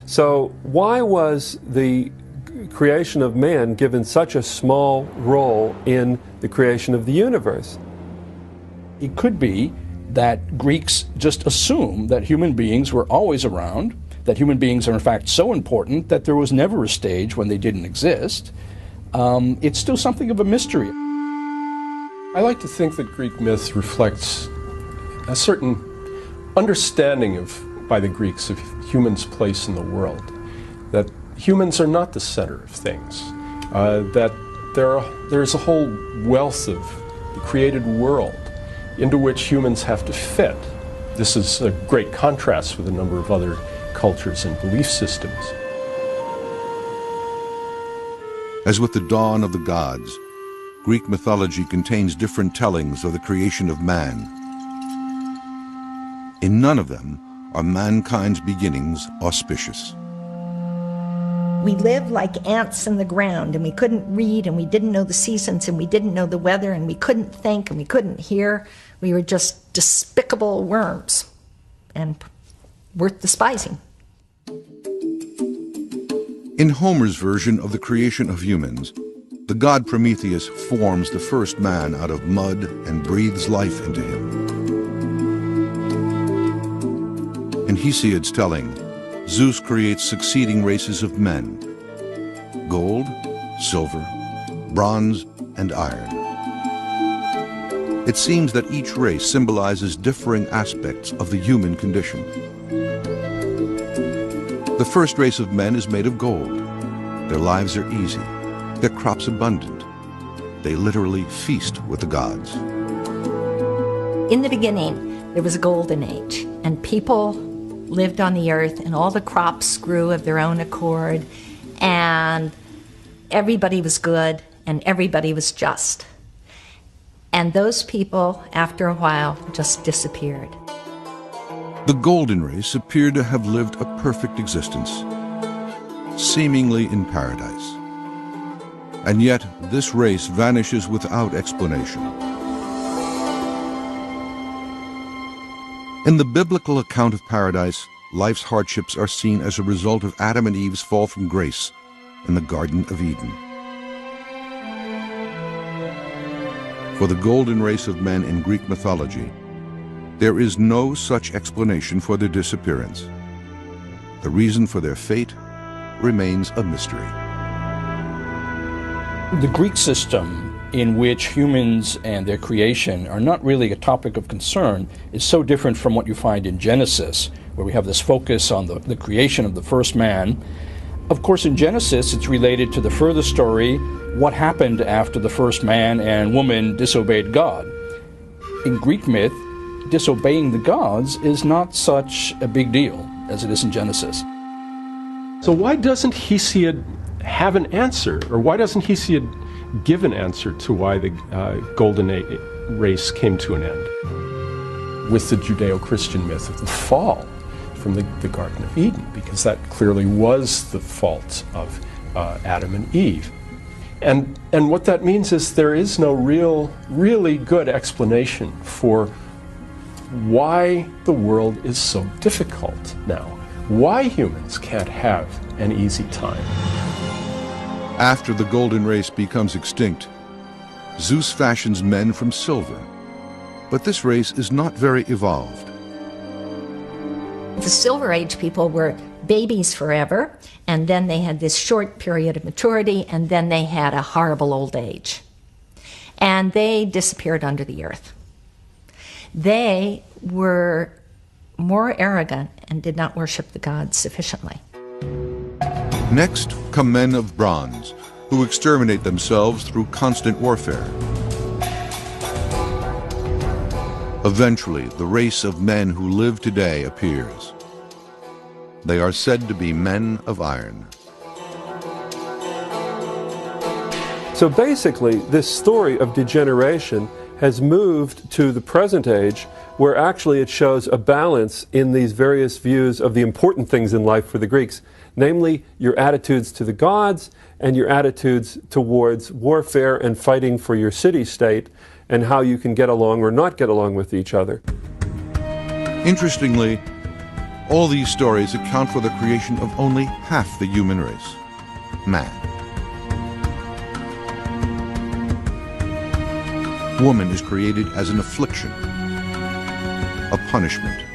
So why was the creation of man given such a small role in the creation of the universe? It could be that Greeks just assume that human beings were always around, that human beings are in fact so important that there was never a stage when they didn't exist. It's still something of a mystery. I like to think that Greek myth reflects a certain understanding by the Greeks of humans' place in the world, that humans are not the center of things, that there's a whole wealth of the created world into which humans have to fit. This is a great contrast with a number of other cultures and belief systems. As with the dawn of the gods, Greek mythology contains different tellings of the creation of man. In none of them are mankind's beginnings auspicious. We lived like ants in the ground, and we couldn't read, and we didn't know the seasons, and we didn't know the weather, and we couldn't think, and we couldn't hear. We were just despicable worms, and worth despising. In Homer's version of the creation of humans, the god Prometheus forms the first man out of mud and breathes life into him. In Hesiod's telling, Zeus creates succeeding races of men: gold, silver, bronze, and iron. It seems that each race symbolizes differing aspects of the human condition. The first race of men is made of gold. Their lives are easy, their crops abundant. They literally feast with the gods. In the beginning, there was a golden age, and people lived on the earth, and all the crops grew of their own accord, and everybody was good, and everybody was just. And those people, after a while, just disappeared. The golden race appeared to have lived a perfect existence, seemingly in paradise. And yet, this race vanishes without explanation. In the biblical account of paradise, life's hardships are seen as a result of Adam and Eve's fall from grace in the Garden of Eden. For the golden race of men in Greek mythology, there is no such explanation for their disappearance. The reason for their fate remains a mystery. The Greek system in which humans and their creation are not really a topic of concern is so different from what you find in Genesis, where we have this focus on the creation of the first man. Of course, in Genesis, it's related to the further story, what happened after the first man and woman disobeyed God. In Greek myth, disobeying the gods is not such a big deal as it is in Genesis. So why doesn't Hesiod have an answer, or why doesn't Hesiod give an answer to why the golden race came to an end with the Judeo-Christian myth of the fall from the Garden of Eden? Because that clearly was the fault of Adam and Eve. And what that means is there is no really good explanation for why the world is so difficult now, why humans can't have an easy time. After the golden race becomes extinct, Zeus fashions men from silver. But this race is not very evolved. The Silver Age people were babies forever, and then they had this short period of maturity, and then they had a horrible old age. And they disappeared under the earth. They were more arrogant and did not worship the gods sufficiently. Next come men of bronze, who exterminate themselves through constant warfare. Eventually, the race of men who live today appears. They are said to be men of iron. So basically, this story of degeneration has moved to the present age, where actually it shows a balance in these various views of the important things in life for the Greeks, namely your attitudes to the gods and your attitudes towards warfare and fighting for your city-state and how you can get along or not get along with each other. Interestingly, All these stories account for the creation of only half the human race, man. Woman is created as an affliction, a punishment,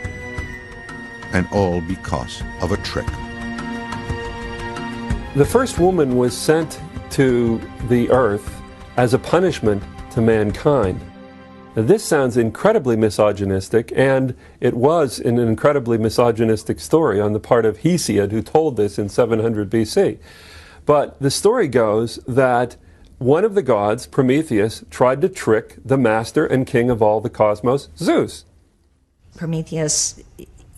and all because of a trick. The first woman was sent to the earth as a punishment to mankind. Now, this sounds incredibly misogynistic, and it was an incredibly misogynistic story on the part of Hesiod, who told this in 700 BC. But the story goes that one of the gods, Prometheus, tried to trick the master and king of all the cosmos, Zeus. Prometheus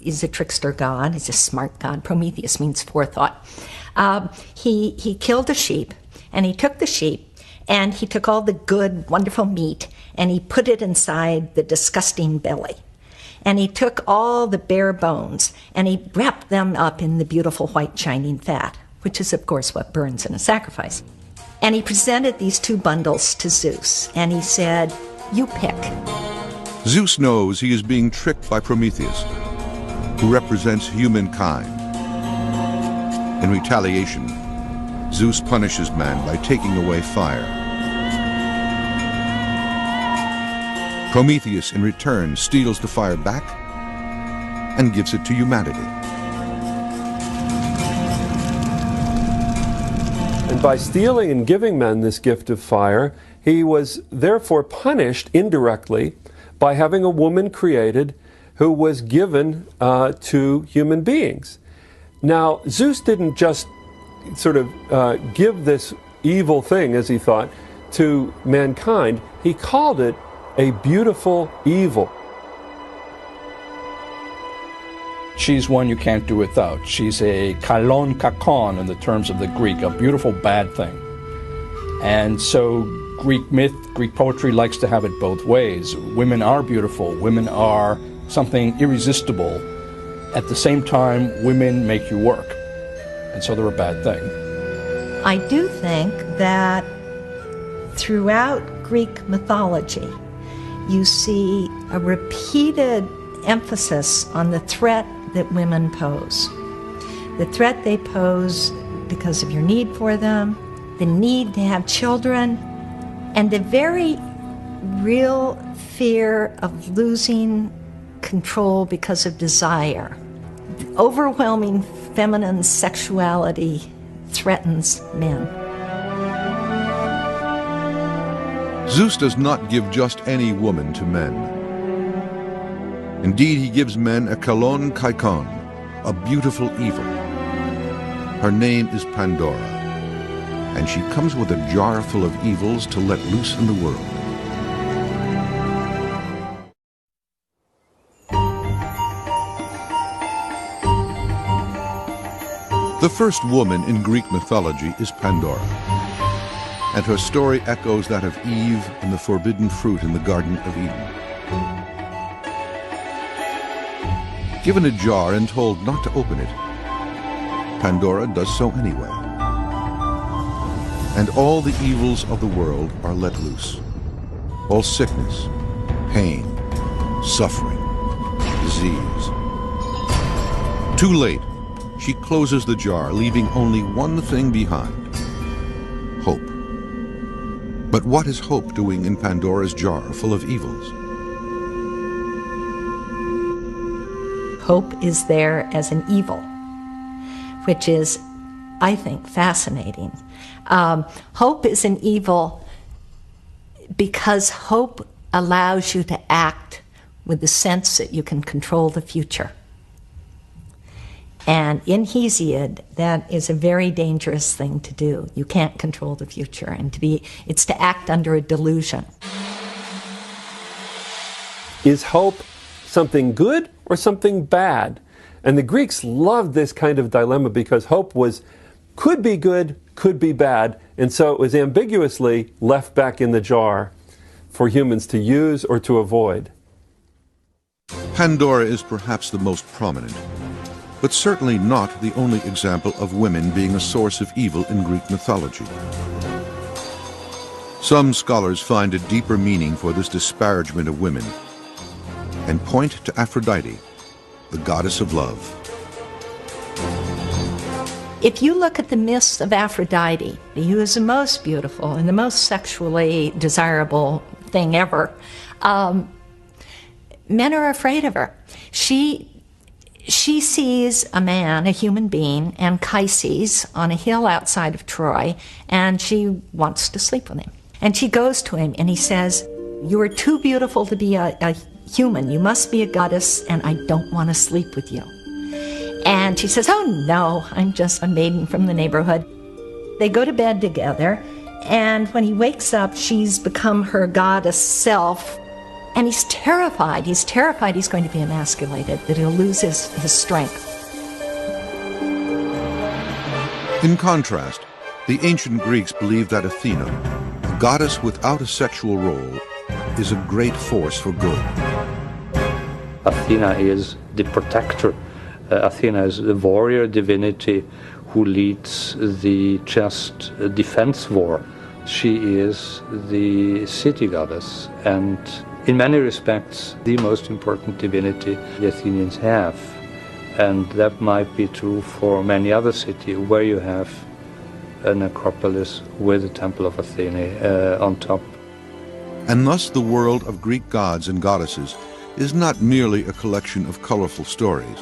is a trickster god. He's a smart god. Prometheus means forethought. He killed a sheep, and he took the sheep, and he took all the good, wonderful meat, and he put it inside the disgusting belly. And he took all the bare bones, and he wrapped them up in the beautiful white shining fat, which is, of course, what burns in a sacrifice. And he presented these two bundles to Zeus, and he said, "You pick." Zeus knows he is being tricked by Prometheus, who represents humankind. In retaliation, Zeus punishes man by taking away fire. Prometheus, in return, steals the fire back and gives it to humanity. And by stealing and giving men this gift of fire, he was therefore punished indirectly by having a woman created who was given to human beings. Now, Zeus didn't just sort of give this evil thing, as he thought, to mankind. He called it a beautiful evil. She's one you can't do without. She's a kalon kakon in the terms of the Greek, a beautiful bad thing. And so Greek myth, Greek poetry likes to have it both ways. Women are beautiful. Women are something irresistible. At the same time, women make you work. And so they're a bad thing. I do think that throughout Greek mythology, you see a repeated emphasis on the threat that women pose. The threat they pose because of your need for them, the need to have children, and the very real fear of losing control because of desire. Overwhelming feminine sexuality threatens men. Zeus does not give just any woman to men. Indeed, he gives men a kalon kaikon, a beautiful evil. Her name is Pandora, and she comes with a jar full of evils to let loose in the world. The first woman in Greek mythology is Pandora, and her story echoes that of Eve and the forbidden fruit in the Garden of Eden. Given a jar and told not to open it, Pandora does so anyway. And all the evils of the world are let loose. All sickness, pain, suffering, disease. Too late, she closes the jar, leaving only one thing behind: hope. But what is hope doing in Pandora's jar full of evils? Hope is there as an evil, which is, I think, fascinating. Hope is an evil because hope allows you to act with the sense that you can control the future. And in Hesiod, that is a very dangerous thing to do. You can't control the future, and it's to act under a delusion. Is hope something good or something bad? And the Greeks loved this kind of dilemma because hope could be good, could be bad, and so it was ambiguously left back in the jar for humans to use or to avoid. Pandora is perhaps the most prominent, but certainly not the only example of women being a source of evil in Greek mythology. Some scholars find a deeper meaning for this disparagement of women and point to Aphrodite, the goddess of love. If you look at the myths of Aphrodite, who is the most beautiful and the most sexually desirable thing ever, men are afraid of her. She sees a man, a human being, Anchises, on a hill outside of Troy, and she wants to sleep with him. And she goes to him, and he says, "You are too beautiful to be a human. You must be a goddess, and I don't want to sleep with you." And she says, "Oh no, I'm just a maiden from the neighborhood." They go to bed together, and when he wakes up, she's become her goddess self. And he's terrified. He's terrified he's going to be emasculated, that he'll lose his strength. In contrast, the ancient Greeks believed that Athena, a goddess without a sexual role, is a great force for good. Athena is the protector. Athena is the warrior divinity who leads the just defense war. She is the city goddess, and in many respects, the most important divinity the Athenians have. And that might be true for many other cities where you have an acropolis with a temple of Athena on top. And thus the world of Greek gods and goddesses is not merely a collection of colorful stories,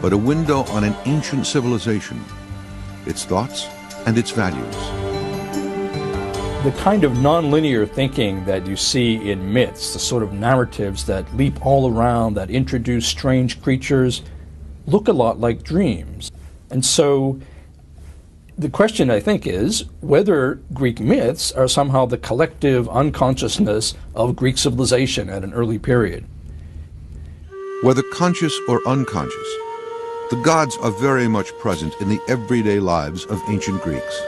but a window on an ancient civilization, its thoughts and its values. The kind of nonlinear thinking that you see in myths, the sort of narratives that leap all around, that introduce strange creatures, look a lot like dreams. And so the question, I think, is whether Greek myths are somehow the collective unconsciousness of Greek civilization at an early period. Whether conscious or unconscious, the gods are very much present in the everyday lives of ancient Greeks.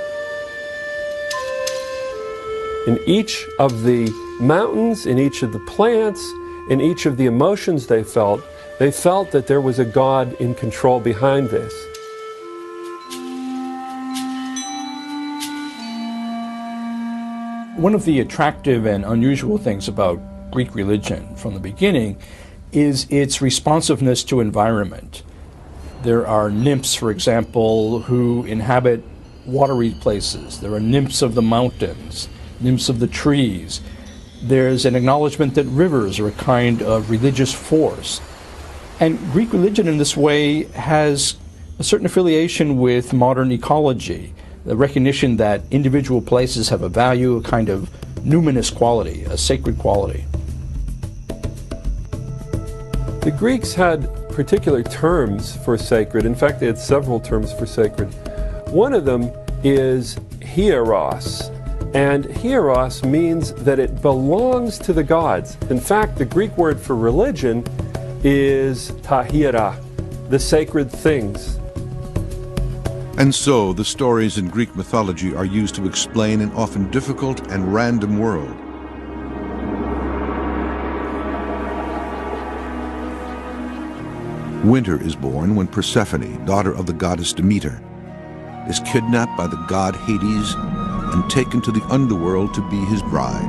In each of the mountains, in each of the plants, in each of the emotions they felt that there was a God in control behind this. One of the attractive and unusual things about Greek religion from the beginning is its responsiveness to environment. There are nymphs, for example, who inhabit watery places. There are nymphs of the mountains, nymphs of the trees. There's an acknowledgement that rivers are a kind of religious force. And Greek religion in this way has a certain affiliation with modern ecology, the recognition that individual places have a value, a kind of numinous quality, a sacred quality. The Greeks had particular terms for sacred. In fact, they had several terms for sacred. One of them is hieros. And hieros means that it belongs to the gods. In fact, the Greek word for religion is ta hierai, the sacred things. And so the stories in Greek mythology are used to explain an often difficult and random world. Winter is born when Persephone, daughter of the goddess Demeter, is kidnapped by the god Hades and taken to the underworld to be his bride.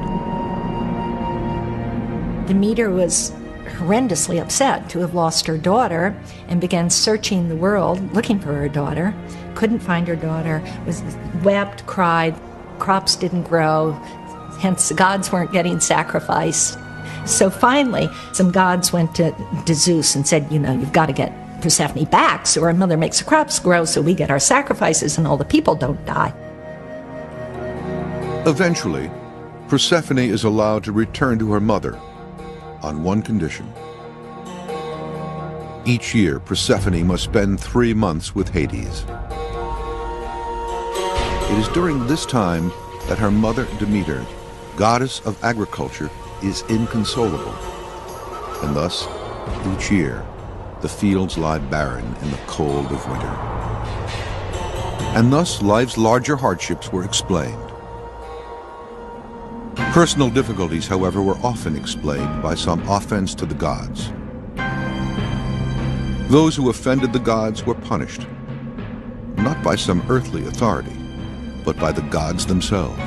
Demeter was horrendously upset to have lost her daughter and began searching the world looking for her daughter. Couldn't find her daughter, wept, cried, crops didn't grow, hence the gods weren't getting sacrificed. So finally, some gods went to Zeus and said, you've got to get Persephone back so her mother makes the crops grow so we get our sacrifices and all the people don't die. Eventually, Persephone is allowed to return to her mother on one condition. Each year, Persephone must spend 3 months with Hades. It is during this time that her mother, Demeter, goddess of agriculture, is inconsolable. And thus, each year, the fields lie barren in the cold of winter. And thus, life's larger hardships were explained. Personal difficulties, however, were often explained by some offense to the gods. Those who offended the gods were punished, not by some earthly authority, but by the gods themselves.